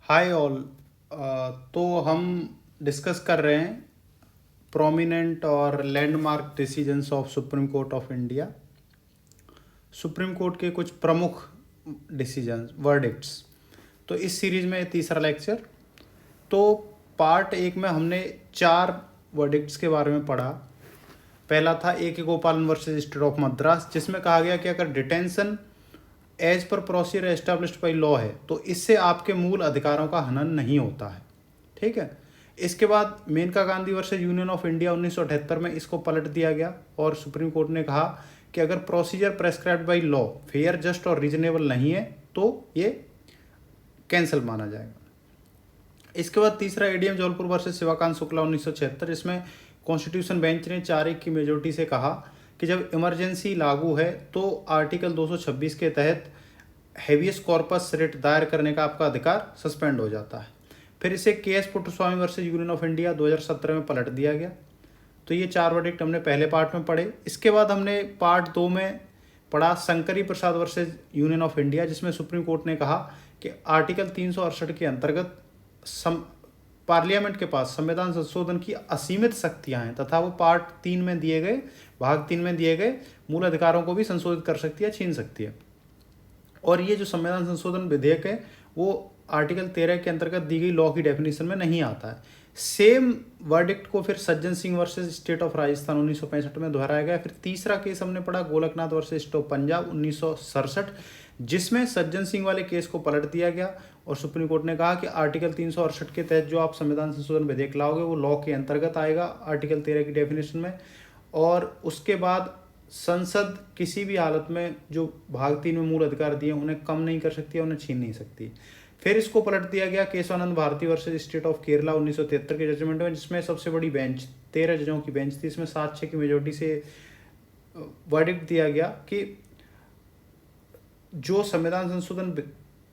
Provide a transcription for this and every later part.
Hi all. तो हम discuss कर रहे हैं प्रोमिनेंट और landmark decisions of supreme court of India. Supreme court के कुछ प्रमुख डिसीजंस वर्डिक्ट्स। तो इस सीरीज में तीसरा लेक्चर। तो पार्ट एक में हमने 4 वर्डिक्ट्स के बारे में पढ़ा। पहला था ए के गोपालन वर्सेस स्टेट ऑफ मद्रास, जिसमें कहा गया कि अगर detention as per procedure established by law है तो इससे आपके मूल अधिकारों का हनन नहीं होता है। ठीक है। इसके बाद Maneka Gandhi versus union of India 1978 में इसको पलट दिया गया और सुप्रीम कोर्ट ने कहा कि अगर procedure prescribed by law fair, just और रीजनेबल नहीं है तो ये कैंसिल माना जाएगा। इसके बाद तीसरा एडीएम जौलपुर वर्सेस शिवाकांत शुक्ला 1976, इसमें कॉन्स्टिट्यूशन बेंच ने 4-1 की मेजोरिटी से कहा कि जब इमरजेंसी लागू है तो आर्टिकल 226 के तहत हेवियस कॉर्पस रिट दायर करने का आपका अधिकार सस्पेंड हो जाता है। फिर इसे K S Puttaswamy versus union of India 2017 में पलट दिया गया। तो ये 4 वर्डिक्ट हमने पहले पार्ट में पढ़े। इसके बाद हमने पार्ट 2 में पढ़ा शंकरी प्रसाद वर्सेस यूनियन ऑफ इंडिया, जिसमें सुप्रीम कोर्ट ने कहा कि आर्टिकल 368 के अंतर्गत पार्लियामेंट के पास संविधान संशोधन की असीमित शक्तियां हैं तथा वो पार्ट 3 में दिए गए भाग 3 में दिए गए मूल अधिकारों को भी संशोधित कर सकती है, छीन सकती है। और ये जो संविधान संशोधन विधेयक है वो आर्टिकल 13 के अंतर्गत दी गई लॉ की डेफिनेशन में नहीं आता है। सेम वर्डिक्ट को फिर Sajjan Singh versus State of Rajasthan 1965 में दोहराया गया। फिर तीसरा केस हमने पढ़ा Golaknath versus State of Punjab 1967, जिसमें सज्जन सिंह वाले केस को पलट दिया गया और सुप्रीम कोर्ट ने कहा कि आर्टिकल 368 के तहत जो आप संविधान संशोधन विधेयक लाओगे वो लॉ के अंतर्गत आएगा आर्टिकल 13 की डेफिनेशन में। और उसके बाद संसद किसी भी हालत में जो भाग 3 में मूल अधिकार दिए उन्हें कम नहीं कर सकती है, उन्हें छीन नहीं सकती। फिर इसको पलट दिया गया Kesavananda Bharati versus State of Kerala 1973 के जजमेंट में, जिसमें सबसे बड़ी बेंच 13 जजों की बेंच थी। इसमें 7-6 की मेजोरिटी से वर्डिक्ट दिया गया कि जो संविधान संशोधन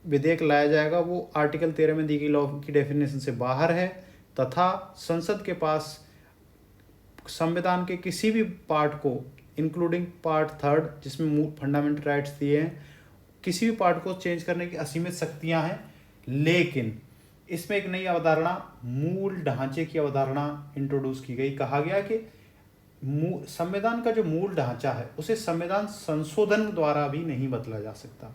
विधेयक लाया जाएगा वो आर्टिकल 13 में दी गई लॉ की डेफिनेशन से बाहर है तथा संसद के पास संविधान के किसी भी पार्ट को इंक्लूडिंग पार्ट 3 जिसमें फंडामेंटल राइट्स दिए हैं, किसी भी पार्ट को चेंज करने की असीमित शक्तियां हैं। लेकिन इसमें एक नई अवधारणा मूल ढांचे की अवधारणा इंट्रोड्यूस की गई। कहा गया कि संविधान का जो मूल ढांचा है उसे संविधान संशोधन द्वारा भी नहीं बदला जा सकता।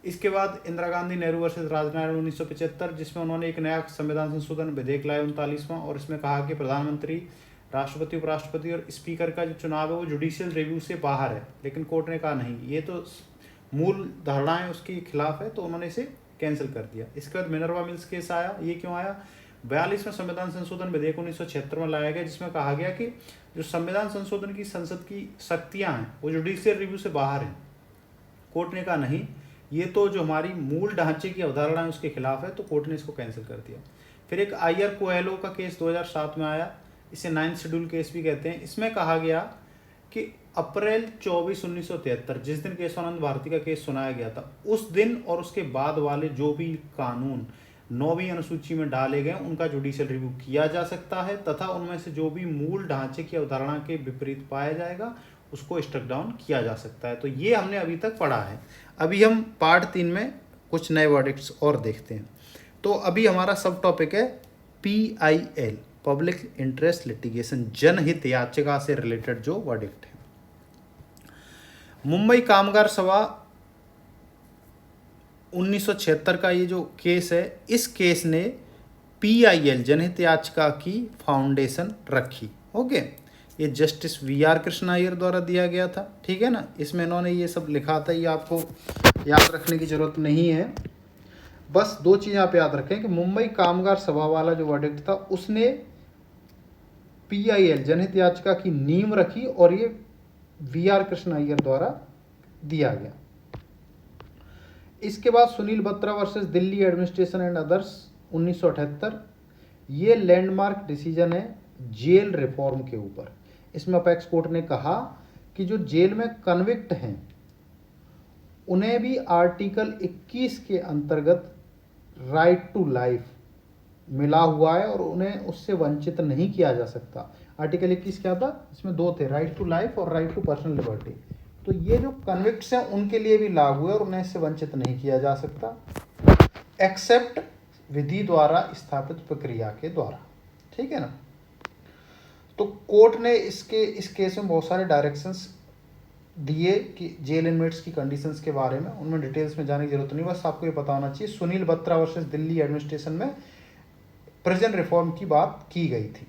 इसके बाद इंदिरा गांधी नेहरू वर्सेस राजनारायण 1975, जिसमें उन्होंने एक नया संविधान संशोधन विधेयक लाया 39वां, और इसमें कहा कि प्रधानमंत्री, राष्ट्रपति, उपराष्ट्रपति और स्पीकर का जो चुनाव है वो जुडिशियल रिव्यू से बाहर है। लेकिन कोर्ट ने कहा नहीं, ये तो मूल धारणाएं उसके खिलाफ है, तो उन्होंने इसे कैंसिल कर दिया। इसके बाद मिनर्वा मिल्स केस आया। ये क्यों आया? 42वें संविधान संशोधन विधेयक 1976 में लाया गया, जिसमें कहा गया कि जो संविधान संशोधन की संसद की शक्तियां हैं वो जुडिशियल रिव्यू से बाहर हैं। कोर्ट ने कहा नहीं, ये तो जो हमारी मूल ढांचे की अवधारणा है उसके खिलाफ है, तो कोर्ट ने इसको कैंसिल कर दिया। फिर एक आईआर कोएलो का केस 2007 में आया, इसे 9th शेड्यूल केस भी कहते हैं। इसमें कहा गया कि अप्रैल 24, 1973 जिस दिन केशवानंद भारती का केस सुनाया गया था, उस दिन और उसके बाद वाले जो भी कानून 9वीं अनुसूची में डाले गए उनका जुडिशियल रिव्यू किया जा सकता है तथा उनमें से जो भी मूल ढांचे की अवधारणा के विपरीत पाया जाएगा उसको स्ट्रक डाउन किया जा सकता है। तो ये हमने अभी तक पढ़ा है। अभी हम पार्ट 3 में कुछ नए वर्डिक्ट्स और देखते हैं। तो अभी हमारा सब टॉपिक है PIL, पब्लिक इंटरेस्ट लिटिगेशन, जनहित याचिका से रिलेटेड जो वर्डिक्ट है। मुंबई कामगार सभा 1976 का ये जो केस है, इस केस ने PIL जनहित याचिका की फाउंडेशन रखी। ओके, ये जस्टिस VR कृष्णा अय्यर द्वारा दिया गया था। ठीक है ना, इसमें इन्होंने ये सब लिखा था, ये आपको याद रखने की जरूरत नहीं है। बस 2 चीज़ें आप याद रखें कि मुंबई कामगार सभा वाला जो वर्डिक्ट था उसने PIL जनहित याचिका की नींव रखी और ये VR कृष्णा अय्यर द्वारा दिया गया। इसके बाद Sunil Batra versus Delhi administration and others 1978, ये लैंडमार्क डिसीजन है जेल रिफॉर्म के ऊपर। इसमें अपेक्स कोर्ट ने कहा कि जो जेल में कन्विक्ट हैं उन्हें भी आर्टिकल 21 के अंतर्गत राइट टू लाइफ मिला हुआ है और उन्हें उससे वंचित नहीं किया जा सकता। आर्टिकल 21 क्या था? इसमें 2 थे, राइट टू लाइफ और राइट टू पर्सनल लिबर्टी। तो ये जो कन्विक्ट्स हैं उनके लिए भी लागू है और उन्हें इससे वंचित नहीं किया जा सकता, एक्सेप्ट विधि द्वारा स्थापित प्रक्रिया के द्वारा, ठीक है ना। तो कोर्ट ने इस केस में बहुत सारे डायरेक्शंस दिए कि जेल इनमेट्स की कंडीशंस के बारे में, उनमें डिटेल्स में जाने की जरूरत नहीं, बस आपको ये पता होना चाहिए सुनील बत्रा वर्सेस दिल्ली एडमिनिस्ट्रेशन में प्रिजन रिफॉर्म की बात की गई थी।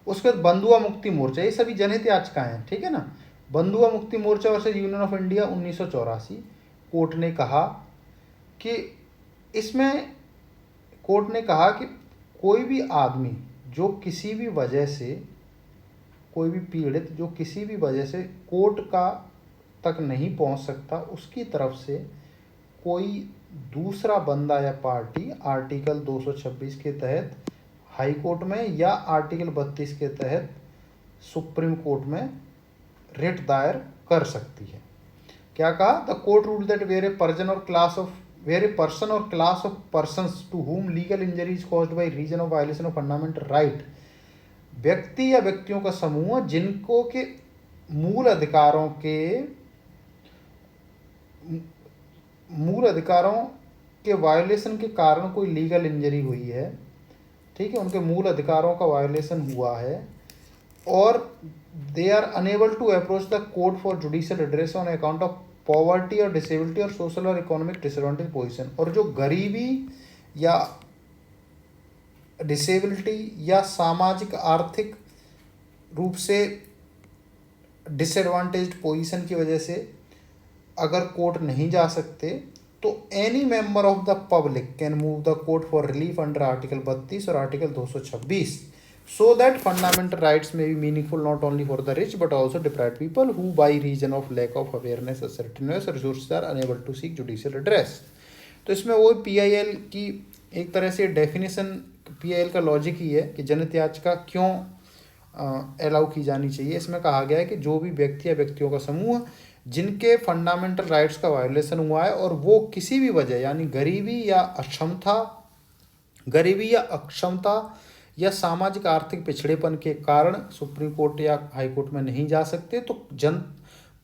उसके बाद बंधुआ मुक्ति मोर्चा, ये सभी जनहित याचिकाएं हैं, ठीक है ना। Bandhua Mukti Morcha versus union of India 1984, court ने कहा कि इसमें कोर्ट ने कहा कि कोई भी आदमी जो किसी भी वजह से, कोई भी पीड़ित जो किसी भी वजह से कोर्ट का तक नहीं पहुंच सकता, उसकी तरफ से कोई दूसरा बंदा या पार्टी आर्टिकल 226 के तहत हाई कोर्ट में या आर्टिकल 32 के तहत सुप्रीम कोर्ट में रिट दायर कर सकती है। क्या कहा? The court rule that where a person or class of persons to whom legal injury is caused by reason of violation of fundamental right, व्यक्ति या व्यक्तियों का समूह जिनको के मूल अधिकारों के वायोलेशन के कारण कोई लीगल इंजरी हुई है, ठीक है, उनके मूल अधिकारों का वायोलेशन हुआ है और they are unable to approach the court for judicial redress on account of poverty और डिसेबिलिटी और सोशल और इकोनॉमिक डिसएडवांटेज पोजीशन, और जो गरीबी या डिसेबिलिटी या सामाजिक आर्थिक रूप से डिसएडवांटेज्ड पोजीशन की वजह से अगर कोर्ट नहीं जा सकते, तो any member of the public can move the court for relief under article 32 और article 226 so that fundamental rights may be meaningful not only for the rich but also deprived people who by reason of lack of awareness assertiveness resources are unable to seek judicial redress. तो इसमें वो PIL की एक तरह से definition, PIL का logic ही है कि जनहित याचिका क्यों अलाउ की जानी चाहिए। इसमें कहा गया है कि जो भी व्यक्ति या व्यक्तियों का समूह जिनके फंडामेंटल राइट्स का वायोलेशन हुआ है और वो किसी भी वजह यानी गरीबी या अक्षमता या सामाजिक आर्थिक पिछड़ेपन के कारण सुप्रीम कोर्ट या हाई कोर्ट में नहीं जा सकते, तो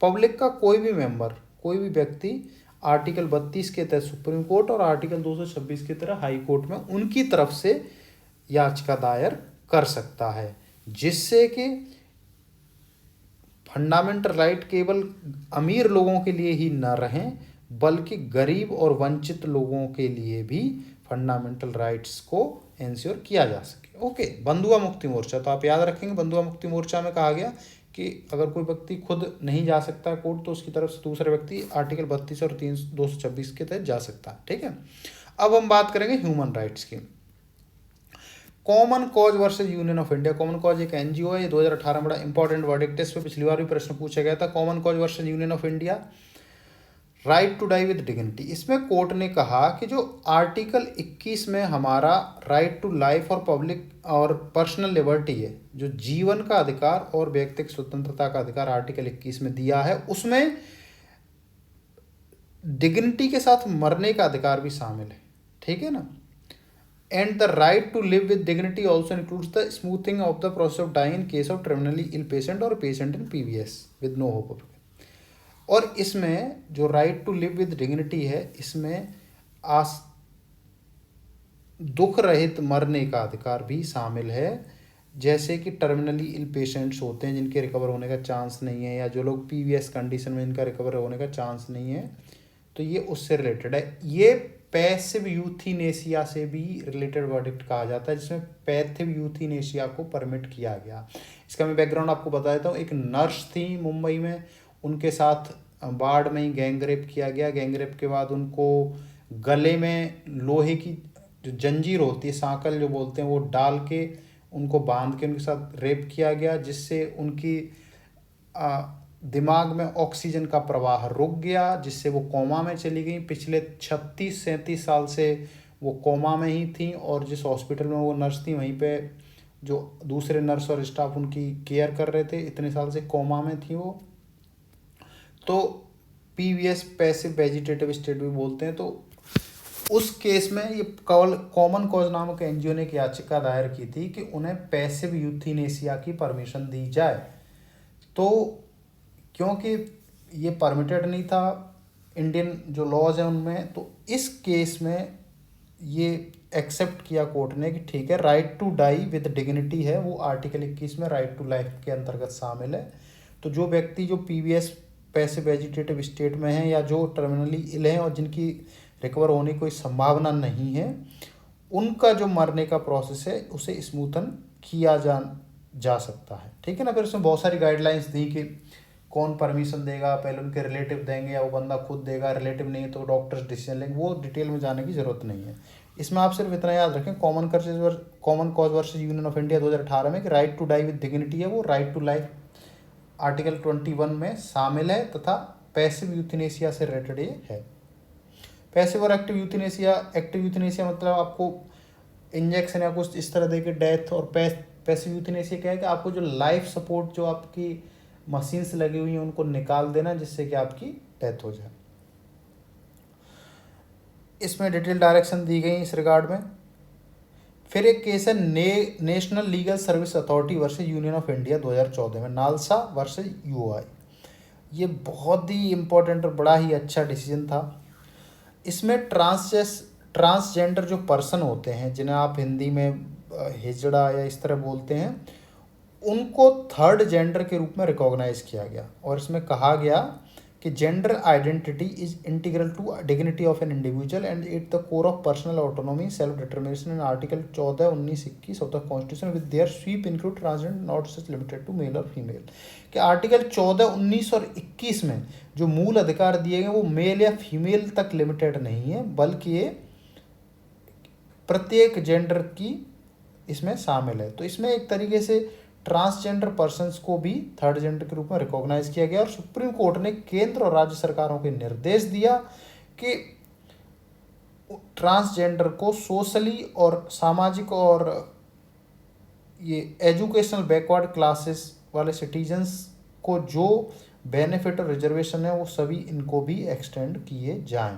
पब्लिक का कोई भी मेंबर, कोई भी व्यक्ति आर्टिकल 32 के तहत सुप्रीम कोर्ट और आर्टिकल 226 की तरह हाई कोर्ट में उनकी तरफ से याचिका दायर कर सकता है, जिससे कि फंडामेंटल राइट केवल अमीर लोगों के लिए ही न रहें बल्कि गरीब और वंचित लोगों के लिए भी फंडामेंटल राइट्स को इंश्योर किया जा सके। ओके, बंधुआ मुक्ति मोर्चा, तो आप याद रखेंगे बंधुआ मुक्ति मोर्चा में कहा गया कि अगर कोई व्यक्ति खुद नहीं जा सकता कोर्ट तो उसकी तरफ से दूसरे व्यक्ति आर्टिकल 32 और 226 के तहत जा सकता है, ठीक है। अब हम बात करेंगे ह्यूमन राइट्स की। Common Cause versus Union of India, common cause एक NGO है, ये 2018 में बड़ा इंपॉर्टेंट वर्डिक्ट है, इस पर पिछली बार भी प्रश्न पूछा गया था। Common Cause versus Union of India, right to die with dignity. इसमें कोर्ट ने कहा कि जो आर्टिकल 21 में हमारा राइट टू लाइफ और पब्लिक और पर्सनल लिबर्टी है, जो जीवन का अधिकार और व्यक्तिगत स्वतंत्रता का अधिकार आर्टिकल 21 में दिया है, उसमें डिग्निटी के साथ मरने का अधिकार भी शामिल है, ठीक है ना। And the right to live with dignity also includes the smoothing of the process of dying in case of terminally ill patient or patient in PVS with no hope of recovery। और इसमें जो right to live with dignity है, इसमें दुख रहित मरने का अधिकार भी शामिल है, जैसे कि टर्मिनली इल पेशेंट्स होते हैं जिनके रिकवर होने का चांस नहीं है, या जो लोग PVS कंडीशन में इनका रिकवर होने का चांस नहीं है, तो ये उससे रिलेटेड है। ये पैसिव यूथीनेशिया से भी रिलेटेड वर्डिक्ट कहा जाता है, जिसमें पैसिव यूथीनेशिया को परमिट किया गया। इसका मैं बैकग्राउंड आपको बता देता हूँ। एक नर्स थी मुंबई में, उनके साथ बाढ़ में ही गैंग रेप किया गया। गैंग रेप के बाद उनको गले में लोहे की जो जंजीर होती है, सांकल जो बोलते हैं, वो डाल के उनको बांध के उनके साथ रेप किया गया, जिससे उनकी दिमाग में ऑक्सीजन का प्रवाह रुक गया, जिससे वो कोमा में चली गई। पिछले 36-37 साल से वो कोमा में ही थी, और जिस हॉस्पिटल में वो नर्स थी वहीं पे जो दूसरे नर्स और स्टाफ उनकी केयर कर रहे थे, इतने साल से कोमा में थी वो। तो PVS पैसिव वेजिटेटिव स्टेट भी बोलते हैं। तो उस केस में ये कॉमन कॉज नामक NGO ने एक याचिका दायर की थी कि उन्हें पैसिव यूथीनेशिया की परमिशन दी जाए। तो क्योंकि ये परमिटेड नहीं था इंडियन जो लॉज हैं उनमें, तो इस केस में ये एक्सेप्ट किया कोर्ट ने कि ठीक है, right to die with dignity है, वो आर्टिकल 21 में राइट टू लाइफ के अंतर्गत शामिल है। तो जो व्यक्ति जो पीवीएस पैसिव वेजिटेटिव स्टेट में है या जो टर्मिनली इल हैं और जिनकी रिकवर होने की कोई संभावना नहीं है, उनका जो मरने का प्रोसेस है उसे स्मूथन किया जा सकता है। ठीक है ना। फिर उसमें बहुत सारी गाइडलाइंस दी कि कौन परमिशन देगा, पहले उनके रिलेटिव देंगे या वो बंदा खुद देगा, रिलेटिव नहीं तो डॉक्टर्स डिसीजन लेंगे, वो डिटेल में जाने की ज़रूरत नहीं है। इसमें आप सिर्फ इतना याद रखें, Common Cause versus union of India 2018 में कि right to die with dignity है, वो राइट टू लाइफ आर्टिकल 21 में शामिल है तथा पैसिव यूथनेसिया से रिलेटेड ये है। पैसिव और एक्टिव यूथनेसिया, एक्टिव यूथनेसिया मतलब आपको इंजेक्शन या कुछ इस तरह दे के डेथ, और पैसिव यूथनेसिया क्या है कि आपको जो लाइफ सपोर्ट जो आपकी मशीन्स लगी हुई हैं उनको निकाल देना जिससे कि आपकी डेथ हो जाए। इसमें डिटेल डायरेक्शन दी गई इस रिगार्ड में। फिर एक केस है national legal service authority versus union of India 2014 में, नालसा वर्सेस यूआई। ये बहुत ही इम्पोर्टेंट और बड़ा ही अच्छा डिसीजन था। इसमें ट्रांसजेंडर जो पर्सन होते हैं, जिन्हें आप हिंदी में हिजड़ा या इस तरह बोलते हैं, उनको थर्ड जेंडर के रूप में रिकॉग्नाइज किया गया। और इसमें कहा गया कि gender identity is integral to dignity of an individual and it the core of personal autonomy self determination in article 14, 19, 21 of the constitution with their sweep include transgender not such limited to male और female. कि article 14, 19 और 21 में जो मूल अधिकार दिए गए वो मेल या फीमेल तक लिमिटेड नहीं है, बल्कि ये प्रत्येक जेंडर की इसमें शामिल है। तो इसमें एक तरीके से ट्रांसजेंडर पर्सन्स को भी थर्ड जेंडर के रूप में रिकॉग्नाइज किया गया। और सुप्रीम कोर्ट ने केंद्र और राज्य सरकारों को निर्देश दिया कि ट्रांसजेंडर को सोशली और सामाजिक और ये एजुकेशनल बैकवर्ड क्लासेस वाले सिटीजन्स को जो बेनिफिट और रिजर्वेशन है वो सभी इनको भी एक्सटेंड किए जाएं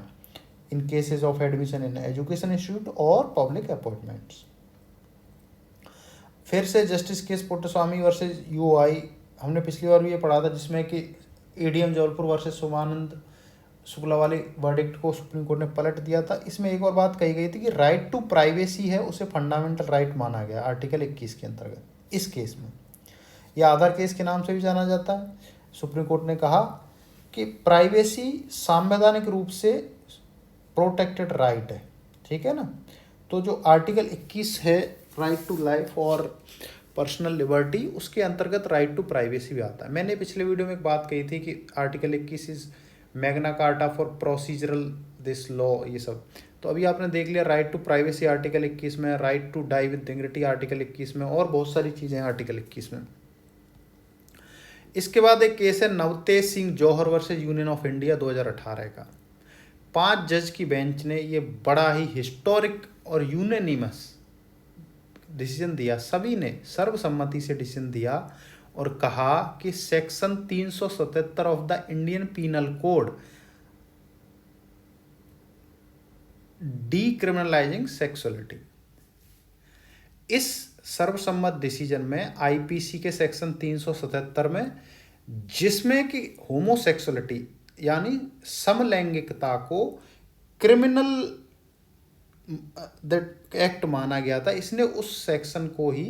in cases of admission in education institute और पब्लिक अपॉइंटमेंट्स। फिर से justice K S Puttaswamy versus UI हमने पिछली बार भी ये पढ़ा था, जिसमें कि एडीएम जबलपुर वर्सेस सोमानंद शुक्ला वाले वर्डिक्ट को सुप्रीम कोर्ट ने पलट दिया था। इसमें एक और बात कही गई थी कि राइट टू प्राइवेसी है उसे फंडामेंटल राइट माना गया आर्टिकल 21 के अंतर्गत। इस केस में यह आधार केस के नाम से भी जाना जाता है। सुप्रीम कोर्ट ने कहा कि प्राइवेसी संवैधानिक रूप से प्रोटेक्टेड राइट है। ठीक है ना। तो जो आर्टिकल 21 है राइट टू लाइफ और पर्सनल लिबर्टी, उसके अंतर्गत राइट टू प्राइवेसी भी आता है। मैंने पिछले वीडियो में एक बात कही थी कि article 21 is Magna carta for procedural this law, ये सब। तो अभी आपने देख लिया राइट टू प्राइवेसी आर्टिकल 21 में, right to die with dignity article 21 में, और बहुत सारी चीज़ें हैं आर्टिकल 21 में। इसके बाद एक केस है नवतेज सिंह जौहर वर्सेस यूनियन ऑफ इंडिया 2018 का। 5 जज की बेंच ने ये बड़ा ही हिस्टोरिक और यूनानिमस डिसीजन दिया। सभी ने सर्वसम्मति से डिसीजन दिया और कहा कि section 377 of the Indian penal code decriminalising sexuality, इस सर्वसम्मत डिसीजन में आईपीसी के सेक्शन 377 में, जिसमें कि होमोसेक्सुअलिटी यानी समलैंगिकता को क्रिमिनल एक्ट माना गया था, इसने उस सेक्शन को ही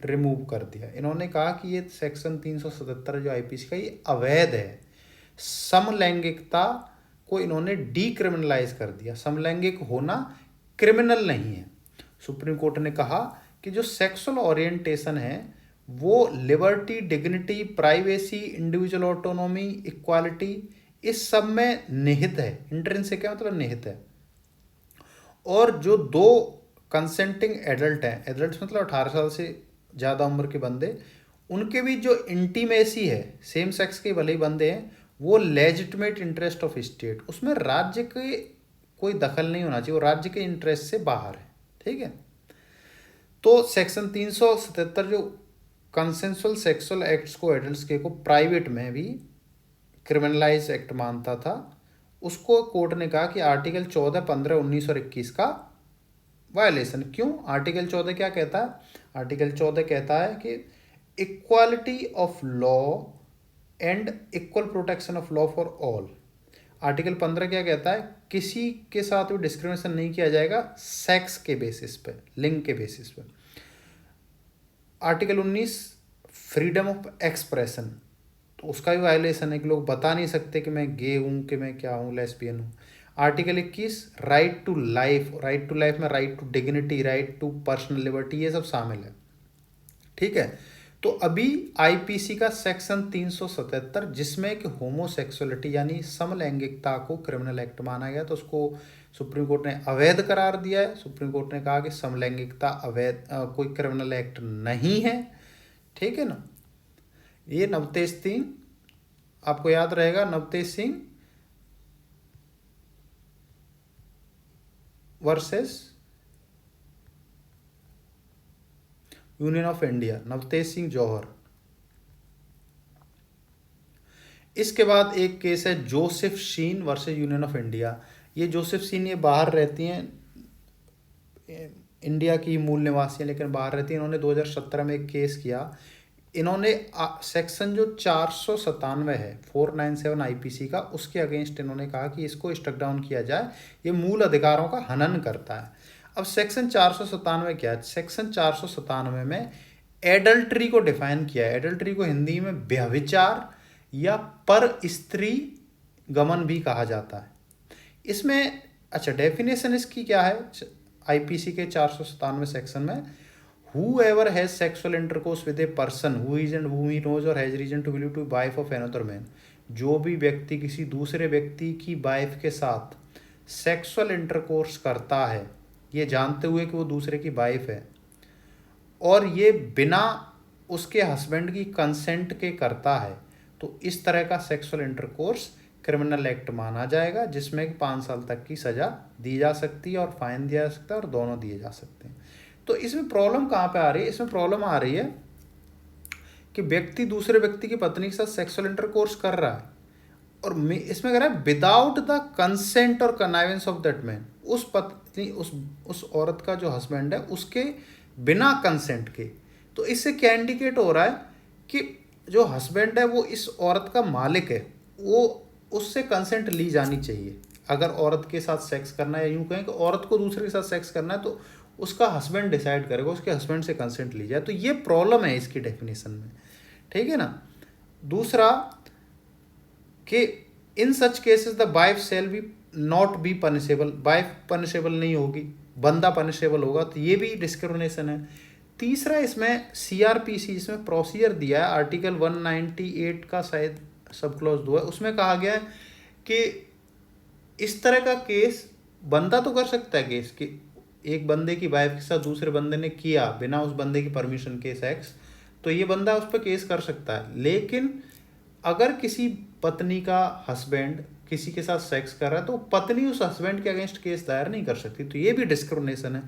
रिमूव कर दिया। इन्होंने कहा कि ये सेक्शन 377 जो आईपीसी का ये अवैध है। समलैंगिकता को इन्होंने डीक्रिमिनलाइज कर दिया, समलैंगिक होना क्रिमिनल नहीं है। सुप्रीम कोर्ट ने कहा कि जो सेक्सुअल ओरिएंटेशन है वो liberty, dignity, privacy, individual autonomy, equality, इस सब में निहित है। इंट्रिंसिक है मतलब निहित है। और जो 2 कंसेंटिंग एडल्ट हैं, एडल्ट मतलब 18 साल से ज़्यादा उम्र के बंदे, उनके भी जो इंटीमेसी है, सेम सेक्स के भले ही बंदे हैं, वो लेजिटिमेट इंटरेस्ट ऑफ स्टेट, उसमें राज्य के कोई दखल नहीं होना चाहिए, वो राज्य के इंटरेस्ट से बाहर है। ठीक है। तो सेक्शन 377 जो कंसेंसुअल सेक्सुअल एक्ट्स को एडल्ट्स के को प्राइवेट में भी क्रिमिनलाइज एक्ट मानता था, उसको कोर्ट ने कहा कि आर्टिकल 14, 15, 19 और 21 का वायलेशन। क्यों? आर्टिकल 14 क्या कहता है? आर्टिकल 14 कहता है कि equality of law and equal protection of law for all. Article 15 क्या कहता है, किसी के साथ भी डिस्क्रिमिनेशन नहीं किया जाएगा सेक्स के बेसिस पे, लिंग के बेसिस पे। आर्टिकल 19 फ्रीडम ऑफ एक्सप्रेशन, तो उसका भी वायलेशन है कि लोग बता नहीं सकते कि मैं गे हूँ, कि मैं क्या हूँ, लेस्बियन हूँ। Article 21 right to life, right to life में right to dignity, right to personal liberty, ये सब शामिल है। ठीक है, तो अभी आईपीसी का सेक्शन 377 जिसमें कि होमोसेक्सुअलिटी यानी समलैंगिकता को क्रिमिनल एक्ट माना गया, तो उसको सुप्रीम कोर्ट ने अवैध करार दिया है। सुप्रीम कोर्ट ने कहा कि समलैंगिकता अवैध कोई क्रिमिनल एक्ट नहीं है। ठीक है ना, ये नवतेज सिंह, आपको याद रहेगा Navtej Singh versus union of India, Navtej Singh Johar. इसके बाद एक केस है Joseph Shine versus union of India. ये जोसेफ शीन ये बाहर रहती हैं, इंडिया की मूल निवासी हैं लेकिन बाहर रहती हैं। इन्होंने 2017 में एक केस किया। इन्होंने सेक्शन जो 497 है 497 आईपीसी का, उसके अगेंस्ट इन्होंने कहा कि इसको स्ट्रक डाउन किया जाए, ये मूल अधिकारों का हनन करता है। अब सेक्शन 497 क्या है? सेक्शन 497 में एडल्ट्री को डिफाइन किया है। एडल्ट्री को हिंदी में व्यभिचार या पर स्त्री गमन भी कहा जाता है। इसमें अच्छा डेफिनेशन इसकी क्या है आईपीसी के 497 सेक्शन में, whoever has sexual intercourse with a person who is and whom he knows or has reason to believe to be wife of another man, जो भी व्यक्ति किसी दूसरे व्यक्ति की वाइफ के साथ सेक्सुअल इंटरकोर्स करता है ये जानते हुए कि वो दूसरे की वाइफ है, और ये बिना उसके हस्बैंड की कंसेंट के करता है, तो इस तरह का सेक्सुअल इंटरकोर्स क्रिमिनल एक्ट माना जाएगा, जिसमें 5 साल तक की सज़ा दी जा सकती है और फाइन दिया जा सकता है और दोनों दिए जा सकते हैं। तो इसमें प्रॉब्लम कहाँ पे आ रही है? इसमें प्रॉब्लम आ रही है कि व्यक्ति दूसरे व्यक्ति की पत्नी के साथ सेक्सुअल इंटरकोर्स कर रहा है और इसमें कह रहा है विदाउट द कंसेंट और कन्नाइवेंस ऑफ दैट मैन, उस पत्नी उस औरत का जो हस्बैंड है उसके बिना कंसेंट के। तो इससे क्या इंडिकेट हो रहा है कि जो हस्बैंड है वो इस औरत का मालिक है, वो उससे कंसेंट ली जानी चाहिए। अगर औरत के साथ सेक्स करना है, या यूँ कहें कि औरत को दूसरे के साथ सेक्स करना है, तो उसका हस्बैंड डिसाइड करेगा, उसके हस्बैंड से कंसेंट ली जाए। तो ये प्रॉब्लम है इसकी डेफिनेशन में। ठीक है ना। दूसरा कि in such cases the wife shall be not be punishable, wife punishable नहीं होगी, बंदा पनिशेबल होगा, तो ये भी डिस्क्रिमिनेशन है। तीसरा इसमें सीआरपीसी इसमें प्रोसीजर दिया है, आर्टिकल 198 का शायद सब क्लॉज 2 है, उसमें कहा गया है कि इस तरह का केस बंदा तो कर सकता है केस कि एक बंदे की वाइफ के साथ दूसरे बंदे ने किया बिना उस बंदे की परमिशन के सेक्स, तो ये बंदा उस पर केस कर सकता है। लेकिन अगर किसी पत्नी का हस्बैंड किसी के साथ सेक्स कर रहा है तो पत्नी उस हस्बैंड के अगेंस्ट केस दायर नहीं कर सकती, तो ये भी डिस्क्रिमिनेशन है।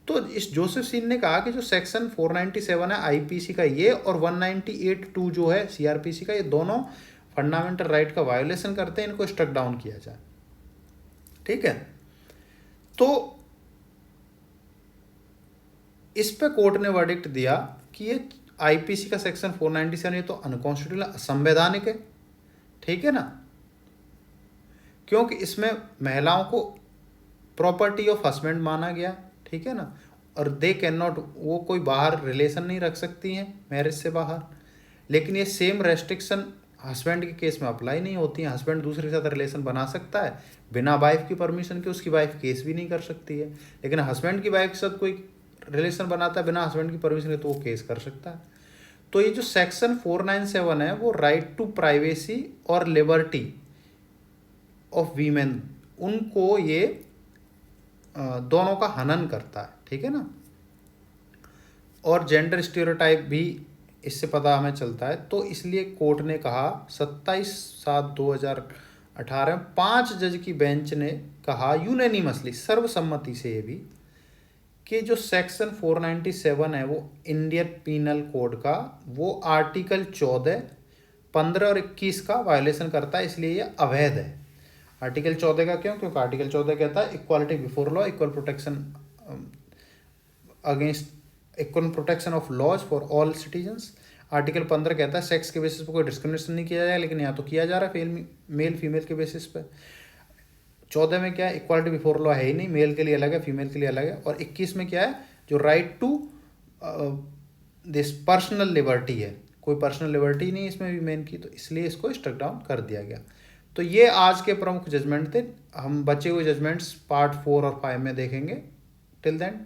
तो इस जोसेफ सीन ने कहा कि जो सेक्शन 497 है आईपीसी का ये और 198(2) जो है सीआरपीसी का, ये दोनों फंडामेंटल राइट का वायोलेशन करते हैं, इनको स्ट्रक डाउन किया जाए। ठीक है, तो इस पे कोर्ट ने वर्डिक्ट दिया कि ये आईपीसी का सेक्शन 497 ये तो अनकॉन्स्टिट्यूशनल, असंवैधानिक है। ठीक है ना, क्योंकि इसमें महिलाओं को प्रॉपर्टी ऑफ हस्बैंड माना गया। ठीक है ना, और दे कैन नॉट, वो कोई बाहर रिलेशन नहीं रख सकती हैं मैरिज से बाहर। लेकिन ये सेम रेस्ट्रिक्शन हस्बैंड के केस में अप्लाई नहीं होती हैं। हस्बैंड दूसरे के साथ रिलेशन बना सकता है बिना वाइफ की परमिशन के, उसकी वाइफ केस भी नहीं कर सकती है। लेकिन हस्बैंड की वाइफ के साथ कोई रिलेशन बनाता है बिना हस्बैंड की परमिशन के, तो वो केस कर सकता है। तो ये जो सेक्शन 497 है वो राइट टू प्राइवेसी और लिबर्टी ऑफ वीमेन, उनको ये दोनों का हनन करता है। ठीक है ना, और जेंडर स्टीरियोटाइप भी इससे पता हमें चलता है। तो इसलिए कोर्ट ने कहा 27/7/2018 में 5 जज की बेंच ने कहा यूनैनिमसली, सर्वसम्मति से, ये भी कि जो सेक्शन 497 है वो इंडियन पीनल कोड का वो आर्टिकल 14, 15 और 21 का वायोलेशन करता है, इसलिए ये अवैध है। आर्टिकल 14 का क्यों? क्योंकि आर्टिकल 14 कहता है equality before law, equal protection against equal protection of laws for all citizens. Article 15 कहता है सेक्स के बेसिस पर कोई डिस्क्रिमिनेशन नहीं किया जाए, लेकिन यहाँ तो किया जा रहा है मेल फीमेल के बेसिस पे। 14 में क्या है, इक्वालिटी बिफोर लॉ है ही नहीं, मेल के लिए अलग है, फीमेल के लिए अलग है। और 21 में क्या है, जो right to this personal liberty है, कोई पर्सनल लिबर्टी नहीं इसमें वीमेन की, तो इसलिए इसको स्ट्रक डाउन कर दिया गया। तो ये आज के प्रमुख जजमेंट थे। हम बचे हुए जजमेंट्स पार्ट 4 और 5 में देखेंगे। Till then